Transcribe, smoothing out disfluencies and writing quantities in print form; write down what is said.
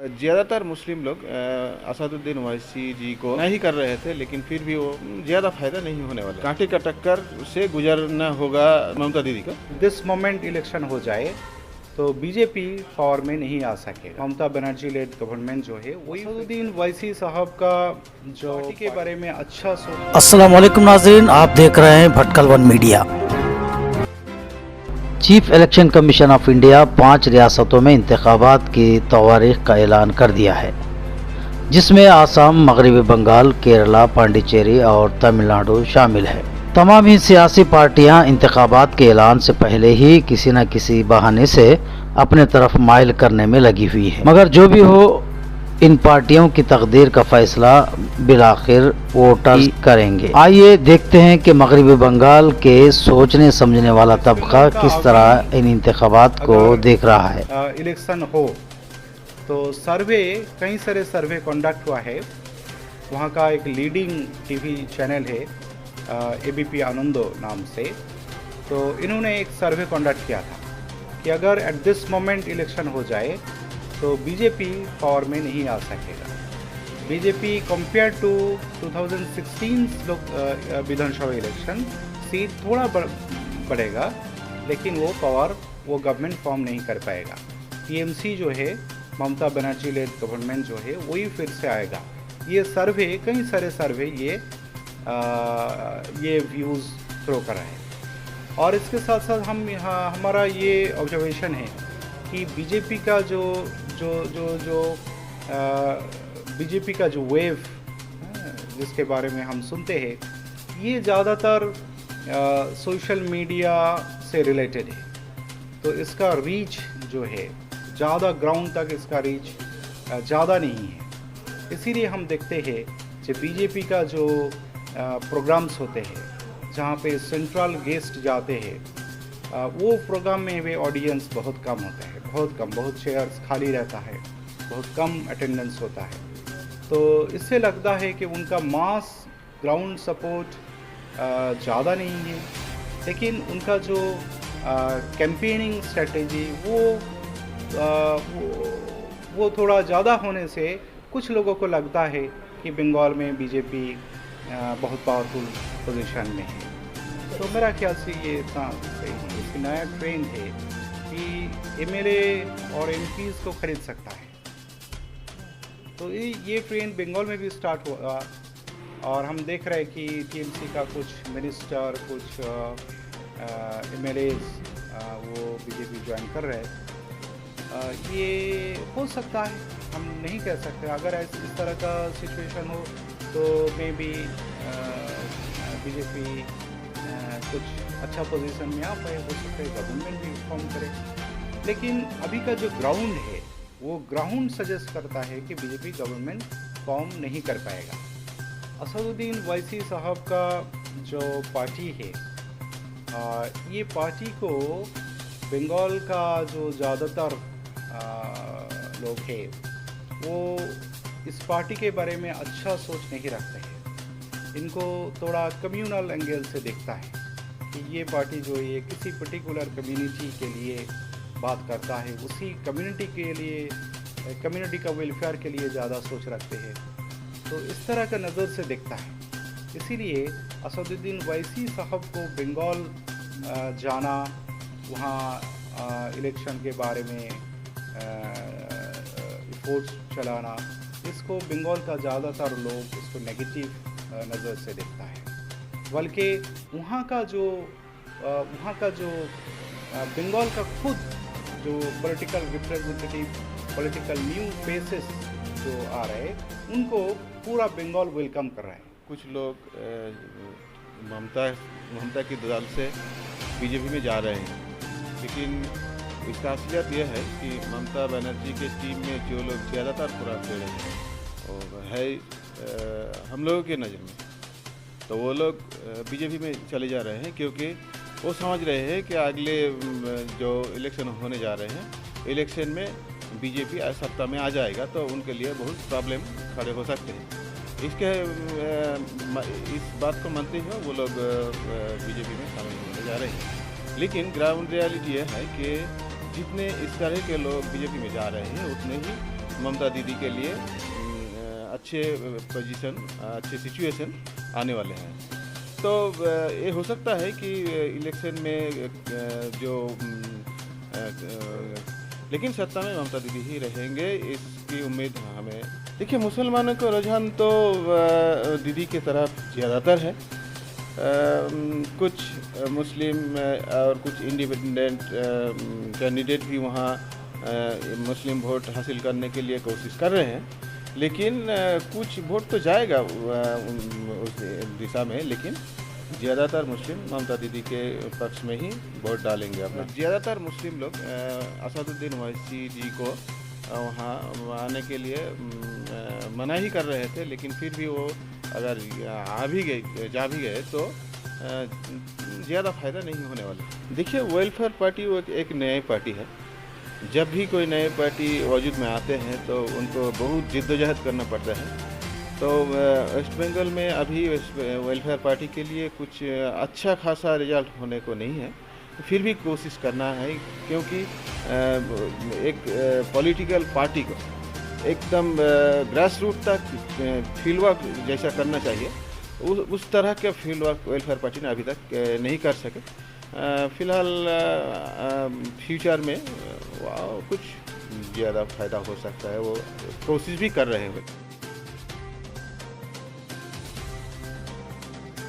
ज़्यादातर मुस्लिम लोग असदुद्दीन ओवैसी जी को नहीं कर रहे थे, लेकिन फिर भी वो ज़्यादा फायदा नहीं होने वाला। कांटे का टक्कर से गुजरना होगा ममता दीदी का। दिस मोमेंट इलेक्शन हो जाए तो बीजेपी पावर में नहीं आ सकेगा। ममता बनर्जी लेड गवर्नमेंट जो है वही असदुद्दीन ओवैसी साहब का जो पार्टी के बारे में अच्छा सोच। अस्सलाम वालेकुम नाज़रीन, आप देख रहे हैं Bhatkal one media. Chief election commission of India 5 रियासतों में इंतखाबात की तवारीख का ऐलान कर दिया है, जिसमें आसाम, मगरबी बंगाल, केरला, पांडिचेरी और तमिलनाडु शामिल है। तमाम ही सियासी पार्टियां इंतखाबात के ऐलान से पहले ही किसी न किसी बहाने से अपने तरफ माइल करने में लगी हुई है। मगर जो भी हो, इन पार्टियों की तकदीर का फैसला बिलाखिर वोटर करेंगे। आइए देखते हैं कि मगरबी बंगाल के सोचने समझने वाला तबका किस तरह इन इंतखाबात को देख रहा है। इलेक्शन हो तो सर्वे, कई सारे सर्वे कंडक्ट हुआ है। वहाँ का एक लीडिंग टीवी चैनल है एबीपी आनंदो नाम से, तो इन्होंने एक सर्वे कंडक्ट किया था कि अगर एट दिस मोमेंट इलेक्शन हो जाए तो बीजेपी पावर में नहीं आ सकेगा। बीजेपी कंपेयर टू 2016 विधानसभा इलेक्शन सीट थोड़ा बढ़ेगा, लेकिन वो पावर, वो गवर्नमेंट फॉर्म नहीं कर पाएगा। टीएमसी जो है, ममता बनर्जी लेड गवर्नमेंट जो है, वही फिर से आएगा। ये सर्वे, कई सारे सर्वे ये व्यूज़ थ्रो कर रहे हैं। और इसके साथ साथ हमारा ये ऑब्जर्वेशन है कि बीजेपी का बीजेपी का जो वेव जिसके बारे में हम सुनते हैं, ये ज़्यादातर सोशल मीडिया से रिलेटेड है। तो इसका रीच जो है ज़्यादा, ग्राउंड तक इसका रीच ज़्यादा नहीं है। इसीलिए हम देखते हैं कि बीजेपी का जो प्रोग्राम्स होते हैं, जहाँ पे सेंट्रल गेस्ट जाते हैं, वो प्रोग्राम में भी ऑडियंस बहुत कम होता है, बहुत कम, बहुत चेयर्स खाली रहता है, बहुत कम अटेंडेंस होता है। तो इससे लगता है कि उनका मास ग्राउंड सपोर्ट ज़्यादा नहीं है, लेकिन उनका जो कैंपेनिंग स्ट्रेटेजी वो थोड़ा ज़्यादा होने से कुछ लोगों को लगता है कि बंगाल में बीजेपी बहुत पावरफुल पोजीशन में है। तो मेरा ख्याल से ये इतना एक नया ट्रेंड है कि एमएलए और एमपीज़ को खरीद सकता है। तो ये ट्रेंड बंगाल में भी स्टार्ट हुआ, और हम देख रहे हैं कि टीएमसी का कुछ मिनिस्टर, कुछ एमएलएज वो बीजेपी ज्वाइन कर रहे हैं। ये हो सकता है, हम नहीं कह सकते। अगर इस तरह का सिचुएशन हो तो मे बी बीजेपी कुछ अच्छा पोजीशन में आ पाए, हो सकता है गवर्नमेंट भी फॉर्म करे। लेकिन अभी का जो ग्राउंड है, वो ग्राउंड सजेस्ट करता है कि बीजेपी गवर्नमेंट फॉर्म नहीं कर पाएगा। असदुद्दीन ओवैसी साहब का जो पार्टी है, ये पार्टी को बंगाल का जो ज़्यादातर लोग हैं, वो इस पार्टी के बारे में अच्छा सोच नहीं रखते हैं। इनको थोड़ा कम्युनल एंगल से देखता है कि ये पार्टी जो है किसी पर्टिकुलर कम्युनिटी के लिए बात करता है, उसी कम्युनिटी के लिए, कम्युनिटी का वेलफेयर के लिए ज़्यादा सोच रखते हैं। तो इस तरह का नज़र से देखता है। इसीलिए असदुद्दीन ओवैसी साहब को बंगाल जाना, वहाँ इलेक्शन के बारे में रिपोर्ट्स चलाना, इसको बंगाल का ज़्यादातर लोग इसको नेगेटिव नज़र से देखता है। बल्कि वहाँ का जो बंगाल का खुद जो political representative, political new faces जो आ रहे हैं, उनको पूरा बंगाल वेलकम कर रहा है। कुछ लोग ममता की दलाल से बीजेपी में जा रहे हैं, लेकिन इसका असलियत यह है कि ममता बनर्जी के टीम में जो लोग ज़्यादातर पूरा पेड़ हैं और है हम लोगों के नज़र में, तो वो लोग बीजेपी में चले जा रहे हैं, क्योंकि वो समझ रहे हैं कि अगले जो इलेक्शन होने जा रहे हैं, इलेक्शन में बीजेपी सत्ता में आ जाएगा तो उनके लिए बहुत प्रॉब्लम खड़े हो सकते हैं। इस बात को मानते हुए वो लोग बीजेपी में शामिल होने जा रहे हैं। लेकिन ग्राउंड रियलिटी यह है कि जितने इस तरह के लोग बीजेपी में जा रहे हैं, उतने ही ममता दीदी के लिए अच्छे पोजीशन, अच्छे सिचुएशन आने वाले हैं। तो ये हो सकता है कि इलेक्शन में जो लेकिन सत्ता में ममता दीदी ही रहेंगे, इसकी उम्मीद हमें। देखिए, मुसलमानों का रुझान तो दीदी की तरफ ज़्यादातर है। कुछ मुस्लिम और कुछ इंडिपेंडेंट कैंडिडेट भी वहाँ मुस्लिम वोट हासिल करने के लिए कोशिश कर रहे हैं, लेकिन कुछ वोट तो जाएगा उस दिशा में, लेकिन ज़्यादातर मुस्लिम ममता दीदी के पक्ष में ही वोट डालेंगे अपना। ज़्यादातर मुस्लिम लोग असदुद्दीन ओवैसी जी को वहाँ आने के लिए मना ही कर रहे थे, लेकिन फिर भी वो अगर जा भी गए तो ज़्यादा फ़ायदा नहीं होने वाला। देखिए, वेलफेयर पार्टी वो एक नई पार्टी है। जब भी कोई नए पार्टी वजूद में आते हैं तो उनको बहुत जिद्दोजहद करना पड़ता है। तो वेस्ट बंगाल में अभी वेलफेयर पार्टी के लिए कुछ अच्छा खासा रिजल्ट होने को नहीं है, फिर भी कोशिश करना है, क्योंकि एक पॉलिटिकल पार्टी को एकदम ग्रास रूट तक फील्ड वर्क जैसा करना चाहिए, उस तरह के फील्ड वर्क वेलफेयर पार्टी ने अभी तक नहीं कर सके। फ़िलहाल फ्यूचर में कुछ ज़्यादा फ़ायदा हो सकता है, वो कोशिश भी कर रहे हैं।